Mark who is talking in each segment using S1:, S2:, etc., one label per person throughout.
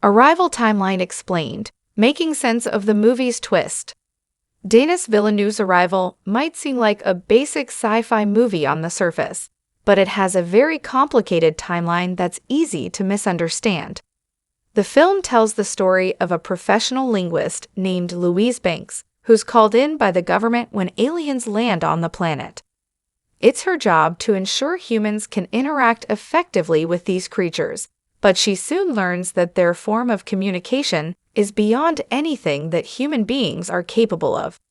S1: Arrival Timeline Explained, making sense of the movie's twist. Denis Villeneuve's Arrival might seem like a basic sci-fi movie on the surface, but it has a very complicated timeline that's easy to misunderstand. The film tells the story of a professional linguist named Louise Banks, who's called in by the government when aliens land on the planet. It's her job to ensure humans can interact effectively with these creatures, but she soon learns that their form of communication is beyond anything that human beings are capable of.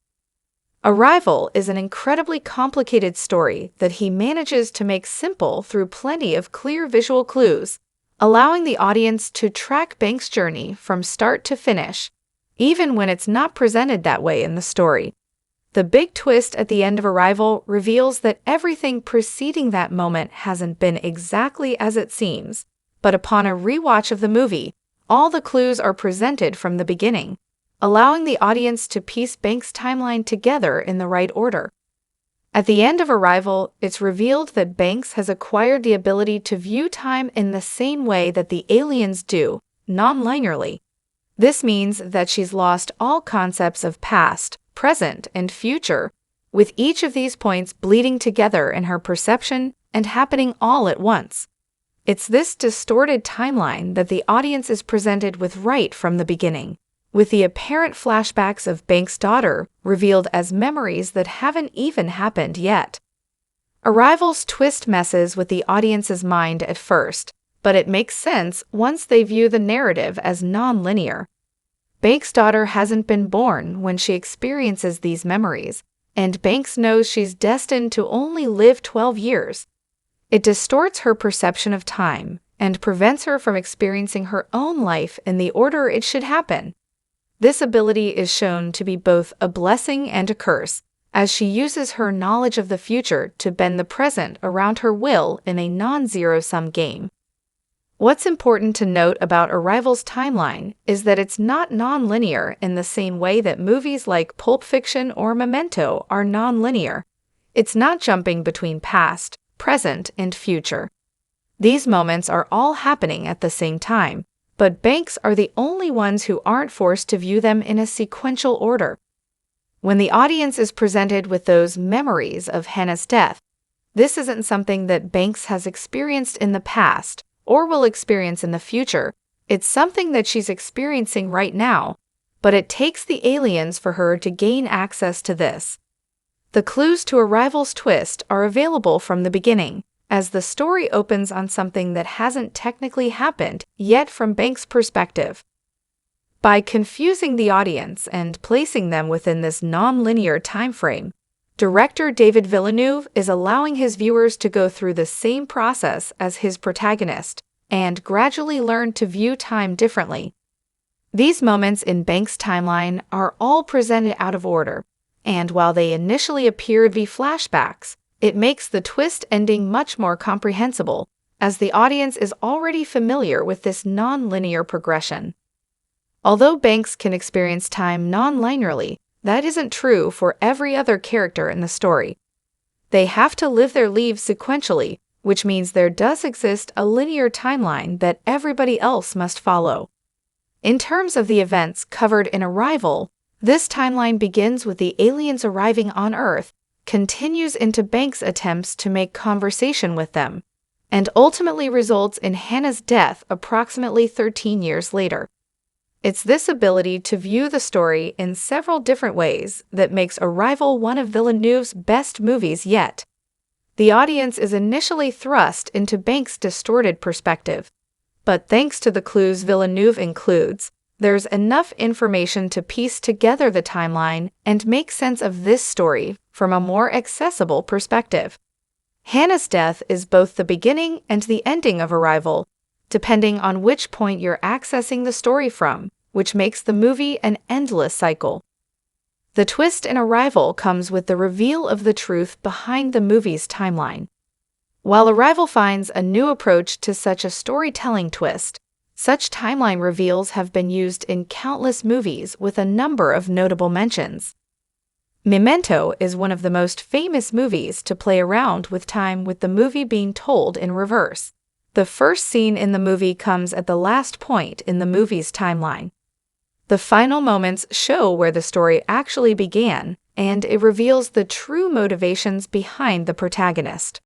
S1: Arrival is an incredibly complicated story that he manages to make simple through plenty of clear visual clues, allowing the audience to track Banks' journey from start to finish, even when it's not presented that way in the story. The big twist at the end of Arrival reveals that everything preceding that moment hasn't been exactly as it seems, but upon a rewatch of the movie, all the clues are presented from the beginning, allowing the audience to piece Banks' timeline together in the right order. At the end of Arrival, it's revealed that Banks has acquired the ability to view time in the same way that the aliens do, non-linearly. This means that she's lost all concepts of past, present, and future, with each of these points bleeding together in her perception and happening all at once. It's this distorted timeline that the audience is presented with right from the beginning, with the apparent flashbacks of Banks' daughter revealed as memories that haven't even happened yet. Arrival's twist messes with the audience's mind at first, but it makes sense once they view the narrative as non-linear. Banks' daughter hasn't been born when she experiences these memories, and Banks knows she's destined to only live 12 years. It distorts her perception of time and prevents her from experiencing her own life in the order it should happen. This ability is shown to be both a blessing and a curse, as she uses her knowledge of the future to bend the present around her will in a non-zero-sum game. What's important to note about Arrival's timeline is that it's not non-linear in the same way that movies like Pulp Fiction or Memento are non-linear. It's not jumping between past, present, and future. These moments are all happening at the same time, but Banks are the only ones who aren't forced to view them in a sequential order. When the audience is presented with those memories of Hannah's death, this isn't something that Banks has experienced in the past or will experience in the future. It's something that she's experiencing right now, but it takes the aliens for her to gain access to this. The clues to Arrival's twist are available from the beginning, as the story opens on something that hasn't technically happened yet from Banks' perspective. By confusing the audience and placing them within this non-linear time frame, director David Villeneuve is allowing his viewers to go through the same process as his protagonist and gradually learn to view time differently. These moments in Banks' timeline are all presented out of order, and while they initially appear to be flashbacks, it makes the twist ending much more comprehensible, as the audience is already familiar with this non-linear progression. Although Banks can experience time non-linearly, that isn't true for every other character in the story. They have to live their lives sequentially, which means there does exist a linear timeline that everybody else must follow. In terms of the events covered in Arrival, this timeline begins with the aliens arriving on Earth, continues into Banks' attempts to make conversation with them, and ultimately results in Hannah's death approximately 13 years later. It's this ability to view the story in several different ways that makes Arrival one of Villeneuve's best movies yet. The audience is initially thrust into Banks' distorted perspective, but thanks to the clues Villeneuve includes, there's enough information to piece together the timeline and make sense of this story from a more accessible perspective. Hannah's death is both the beginning and the ending of Arrival, depending on which point you're accessing the story from, which makes the movie an endless cycle. The twist in Arrival comes with the reveal of the truth behind the movie's timeline. While Arrival finds a new approach to such a storytelling twist, such timeline reveals have been used in countless movies with a number of notable mentions. Memento is one of the most famous movies to play around with time, with the movie being told in reverse. The first scene in the movie comes at the last point in the movie's timeline. The final moments show where the story actually began, and it reveals the true motivations behind the protagonist.